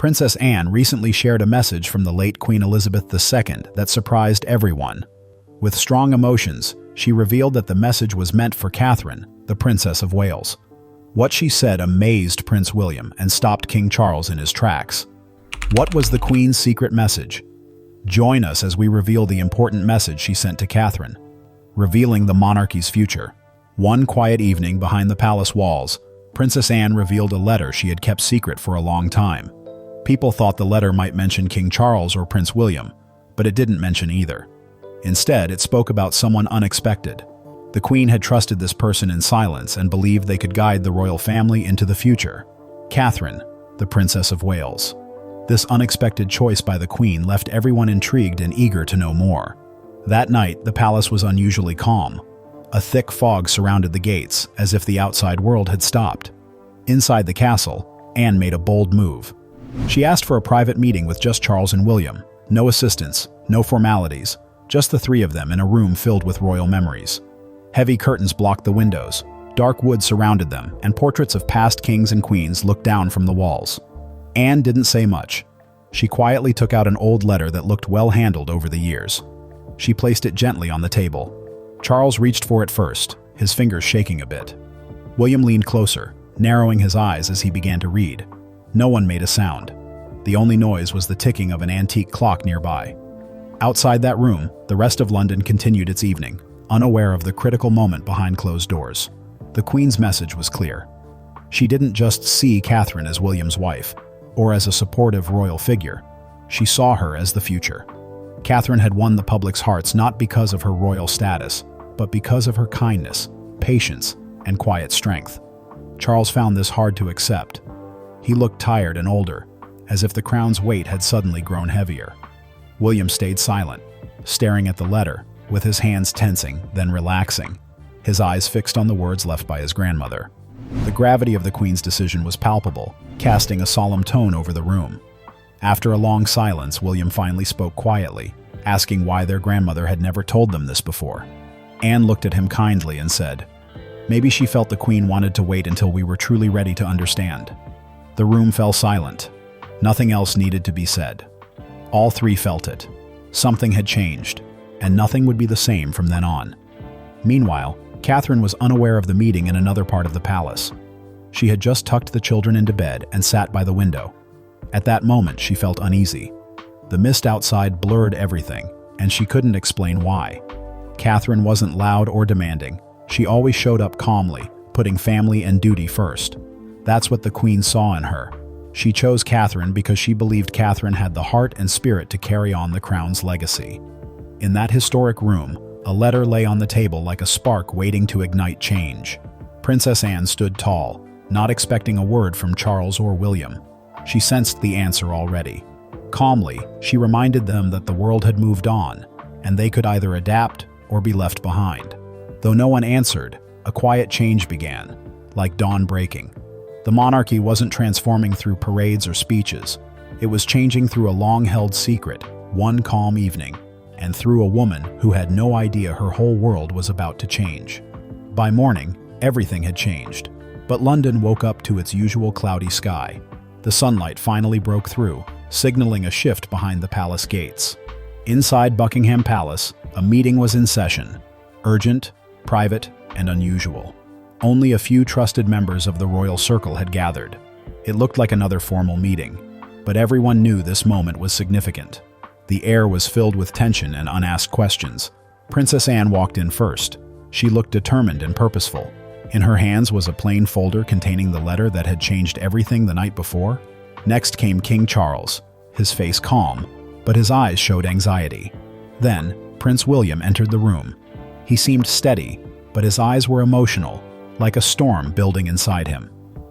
Princess Anne recently shared a message from the late Queen Elizabeth II that surprised everyone. With strong emotions, she revealed that the message was meant for Catherine, the Princess of Wales. What she said amazed Prince William and stopped King Charles in his tracks. What was the Queen's secret message? Join us as we reveal the important message she sent to Catherine, revealing the monarchy's future. One quiet evening behind the palace walls, Princess Anne revealed a letter she had kept secret for a long time. People thought the letter might mention King Charles or Prince William, but it didn't mention either. Instead, it spoke about someone unexpected. The Queen had trusted this person in silence and believed they could guide the royal family into the future. Catherine, the Princess of Wales. This unexpected choice by the Queen left everyone intrigued and eager to know more. That night, the palace was unusually calm. A thick fog surrounded the gates, as if the outside world had stopped. Inside the castle, Anne made a bold move. She asked for a private meeting with just Charles and William. No assistants, no formalities, just the three of them in a room filled with royal memories. Heavy curtains blocked the windows, dark wood surrounded them, and portraits of past kings and queens looked down from the walls. Anne didn't say much. She quietly took out an old letter that looked well handled over the years. She placed it gently on the table. Charles reached for it first, his fingers shaking a bit. William leaned closer, narrowing his eyes as he began to read. No one made a sound. The only noise was the ticking of an antique clock nearby. Outside that room, the rest of London continued its evening, unaware of the critical moment behind closed doors. The Queen's message was clear. She didn't just see Catherine as William's wife, or as a supportive royal figure. She saw her as the future. Catherine had won the public's hearts not because of her royal status, but because of her kindness, patience, and quiet strength. Charles found this hard to accept. He looked tired and older, as if the crown's weight had suddenly grown heavier. William stayed silent, staring at the letter, with his hands tensing, then relaxing, his eyes fixed on the words left by his grandmother. The gravity of the Queen's decision was palpable, casting a solemn tone over the room. After a long silence, William finally spoke quietly, asking why their grandmother had never told them this before. Anne looked at him kindly and said, "Maybe she felt the Queen wanted to wait until we were truly ready to understand." The room fell silent. Nothing else needed to be said. All three felt it. Something had changed, and nothing would be the same from then on. Meanwhile, Catherine was unaware of the meeting in another part of the palace. She had just tucked the children into bed and sat by the window. At that moment, she felt uneasy. The mist outside blurred everything, and she couldn't explain why. Catherine wasn't loud or demanding. She always showed up calmly, putting family and duty first. That's what the Queen saw in her. She chose Catherine because she believed Catherine had the heart and spirit to carry on the crown's legacy. In that historic room, a letter lay on the table like a spark waiting to ignite change. Princess Anne stood tall, not expecting a word from Charles or William. She sensed the answer already. Calmly, she reminded them that the world had moved on, and they could either adapt or be left behind. Though no one answered, a quiet change began, like dawn breaking. The monarchy wasn't transforming through parades or speeches. It was changing through a long-held secret, one calm evening, and through a woman who had no idea her whole world was about to change. By morning, everything had changed, but London woke up to its usual cloudy sky. The sunlight finally broke through, signaling a shift behind the palace gates. Inside Buckingham Palace, a meeting was in session, urgent, private, and unusual. Only a few trusted members of the royal circle had gathered. It looked like another formal meeting, but everyone knew this moment was significant. The air was filled with tension and unasked questions. Princess Anne walked in first. She looked determined and purposeful. In her hands was a plain folder containing the letter that had changed everything the night before. Next came King Charles, his face calm, but his eyes showed anxiety. Then, Prince William entered the room. He seemed steady, but his eyes were emotional, like a storm building inside him.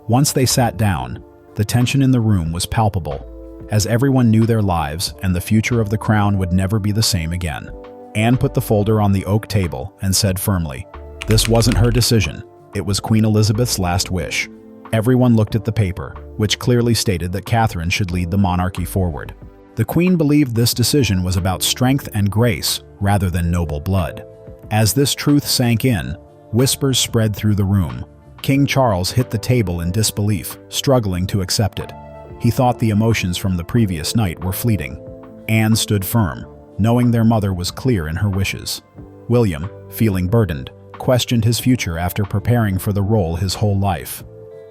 Once they sat down, the tension in the room was palpable, as everyone knew their lives and the future of the crown would never be the same again. Anne put the folder on the oak table and said firmly, "This wasn't her decision. It was Queen Elizabeth's last wish." Everyone looked at the paper, which clearly stated that Catherine should lead the monarchy forward. The Queen believed this decision was about strength and grace rather than noble blood. As this truth sank in, whispers spread through the room. King Charles hit the table in disbelief, struggling to accept it. He thought the emotions from the previous night were fleeting. Anne stood firm, knowing their mother was clear in her wishes. William, feeling burdened, questioned his future after preparing for the role his whole life.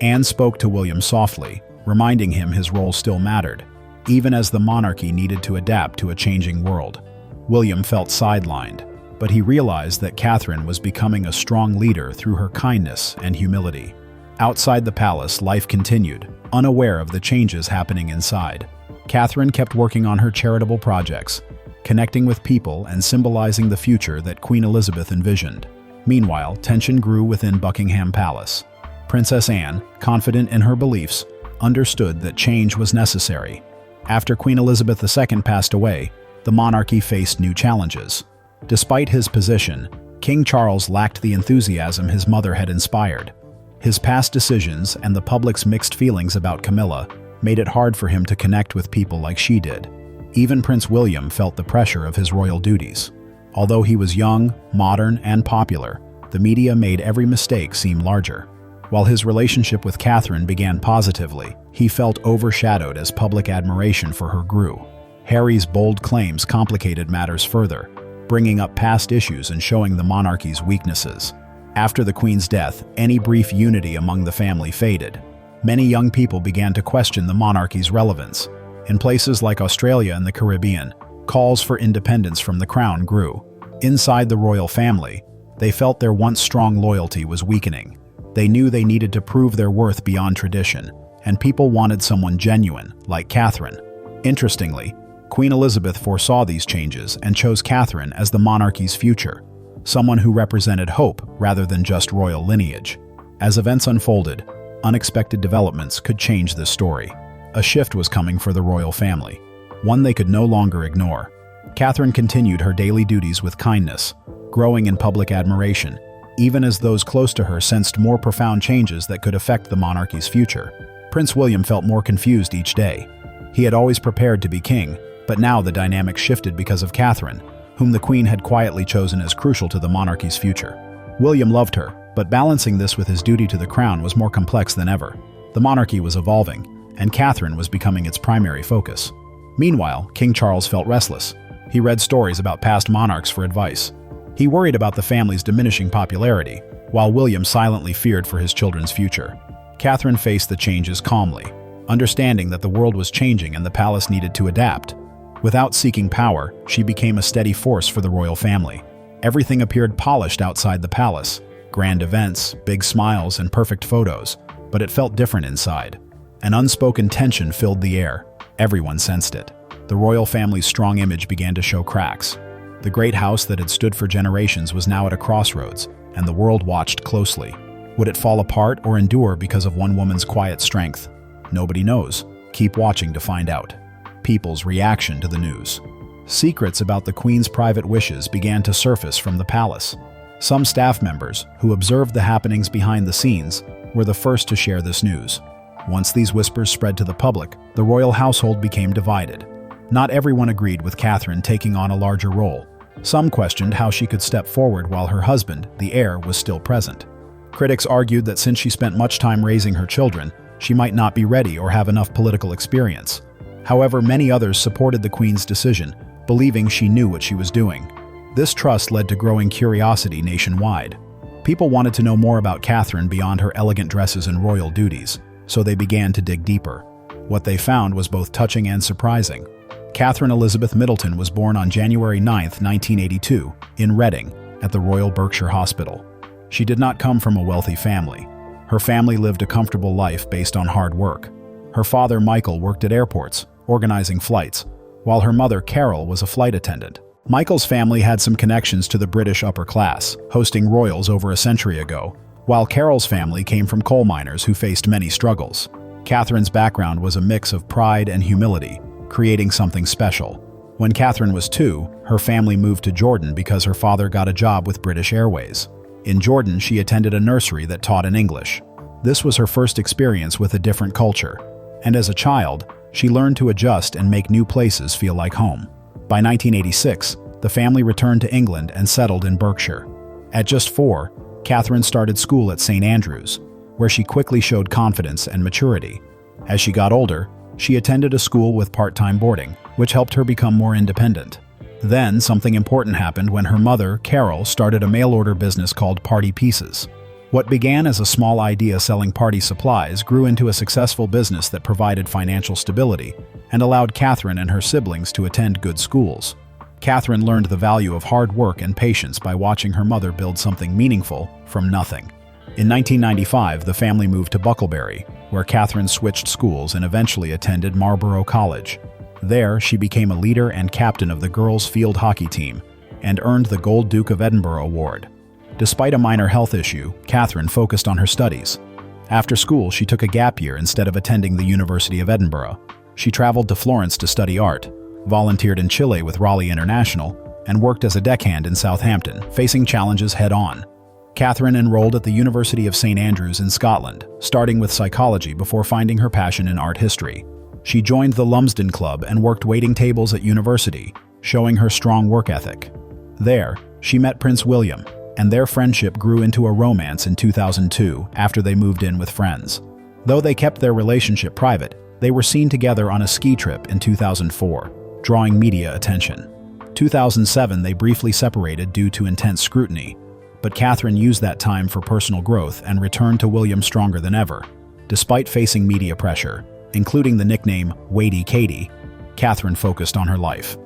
Anne spoke to William softly, reminding him his role still mattered, even as the monarchy needed to adapt to a changing world. William felt sidelined, but he realized that Catherine was becoming a strong leader through her kindness and humility. Outside the palace, life continued, unaware of the changes happening inside. Catherine kept working on her charitable projects, connecting with people and symbolizing the future that Queen Elizabeth envisioned. Meanwhile, tension grew within Buckingham Palace. Princess Anne, confident in her beliefs, understood that change was necessary. After Queen Elizabeth II passed away, the monarchy faced new challenges. Despite his position, King Charles lacked the enthusiasm his mother had inspired. His past decisions and the public's mixed feelings about Camilla made it hard for him to connect with people like she did. Even Prince William felt the pressure of his royal duties. Although he was young, modern, and popular, the media made every mistake seem larger. While his relationship with Catherine began positively, he felt overshadowed as public admiration for her grew. Harry's bold claims complicated matters further, bringing up past issues and showing the monarchy's weaknesses. After the Queen's death, any brief unity among the family faded. Many young people began to question the monarchy's relevance. In places like Australia and the Caribbean, calls for independence from the crown grew. Inside the royal family, they felt their once strong loyalty was weakening. They knew they needed to prove their worth beyond tradition, and people wanted someone genuine, like Catherine. Interestingly, Queen Elizabeth foresaw these changes and chose Catherine as the monarchy's future, someone who represented hope rather than just royal lineage. As events unfolded, unexpected developments could change this story. A shift was coming for the royal family, one they could no longer ignore. Catherine continued her daily duties with kindness, growing in public admiration, even as those close to her sensed more profound changes that could affect the monarchy's future. Prince William felt more confused each day. He had always prepared to be king, but now the dynamic shifted because of Catherine, whom the Queen had quietly chosen as crucial to the monarchy's future. William loved her, but balancing this with his duty to the crown was more complex than ever. The monarchy was evolving, and Catherine was becoming its primary focus. Meanwhile, King Charles felt restless. He read stories about past monarchs for advice. He worried about the family's diminishing popularity, while William silently feared for his children's future. Catherine faced the changes calmly, understanding that the world was changing and the palace needed to adapt. Without seeking power, she became a steady force for the royal family. Everything appeared polished outside the palace, grand events, big smiles, and perfect photos, but it felt different inside. An unspoken tension filled the air. Everyone sensed it. The royal family's strong image began to show cracks. The great house that had stood for generations was now at a crossroads, and the world watched closely. Would it fall apart or endure because of one woman's quiet strength? Nobody knows. Keep watching to find out. People's reaction to the news. Secrets about the Queen's private wishes began to surface from the palace. Some staff members, who observed the happenings behind the scenes, were the first to share this news. Once these whispers spread to the public, the royal household became divided. Not everyone agreed with Catherine taking on a larger role. Some questioned how she could step forward while her husband, the heir, was still present. Critics argued that since she spent much time raising her children, she might not be ready or have enough political experience. However, many others supported the Queen's decision, believing she knew what she was doing. This trust led to growing curiosity nationwide. People wanted to know more about Catherine beyond her elegant dresses and royal duties, so they began to dig deeper. What they found was both touching and surprising. Catherine Elizabeth Middleton was born on January 9, 1982, in Reading, at the Royal Berkshire Hospital. She did not come from a wealthy family. Her family lived a comfortable life based on hard work. Her father, Michael, worked at airports, organizing flights, while her mother, Carol, was a flight attendant. Michael's family had some connections to the British upper class, hosting royals over a century ago, while Carol's family came from coal miners who faced many struggles. Catherine's background was a mix of pride and humility, creating something special. When Catherine was 2, her family moved to Jordan because her father got a job with British Airways. In Jordan, she attended a nursery that taught in English. This was her first experience with a different culture, and as a child, she learned to adjust and make new places feel like home. By 1986, the family returned to England and settled in Berkshire. At just 4, Catherine started school at St. Andrews, where she quickly showed confidence and maturity. As she got older, She attended a school with part-time boarding, which helped her become more independent. Then, something important happened when her mother, Carol, started a mail-order business called Party Pieces. What began as a small idea selling party supplies grew into a successful business that provided financial stability and allowed Catherine and her siblings to attend good schools. Catherine learned the value of hard work and patience by watching her mother build something meaningful from nothing. In 1995, the family moved to Bucklebury, where Catherine switched schools and eventually attended Marlborough College. There, she became a leader and captain of the girls' field hockey team and earned the Gold Duke of Edinburgh Award. Despite a minor health issue, Catherine focused on her studies. After school, she took a gap year instead of attending the University of Edinburgh. She traveled to Florence to study art, volunteered in Chile with Raleigh International, and worked as a deckhand in Southampton, facing challenges head-on. Catherine enrolled at the University of St. Andrews in Scotland, starting with psychology before finding her passion in art history. She joined the Lumsden Club and worked waiting tables at university, showing her strong work ethic. There, she met Prince William, and their friendship grew into a romance in 2002 after they moved in with friends. Though they kept their relationship private, they were seen together on a ski trip in 2004, drawing media attention. 2007, they briefly separated due to intense scrutiny, but Catherine used that time for personal growth and returned to William stronger than ever. Despite facing media pressure, including the nickname Weighty Katie, Catherine focused on her life.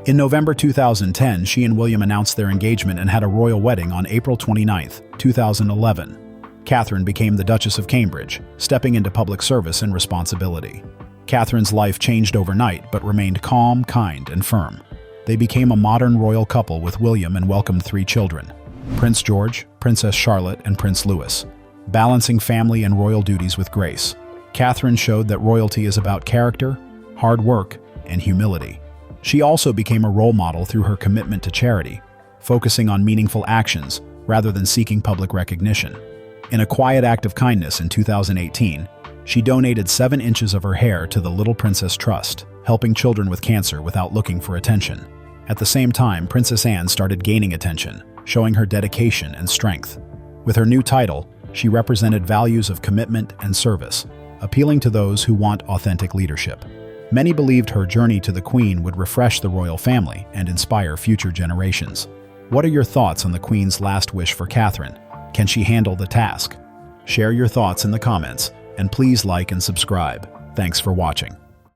In November 2010, she and William announced their engagement and had a royal wedding on April 29, 2011. Catherine became the Duchess of Cambridge, stepping into public service and responsibility. Catherine's life changed overnight but remained calm, kind, and firm. They became a modern royal couple with William and welcomed 3 children: Prince George, Princess Charlotte, and Prince Louis, balancing family and royal duties with grace. Catherine showed that royalty is about character, hard work, and humility. She also became a role model through her commitment to charity, focusing on meaningful actions rather than seeking public recognition. In a quiet act of kindness in 2018, she donated 7 inches of her hair to the Little Princess Trust, helping children with cancer without looking for attention. At the same time, Princess Anne started gaining attention, showing her dedication and strength. With her new title, she represented values of commitment and service, appealing to those who want authentic leadership. Many believed her journey to the Queen would refresh the royal family and inspire future generations. What are your thoughts on the Queen's last wish for Catherine? Can she handle the task? Share your thoughts in the comments, and please like and subscribe. Thanks for watching.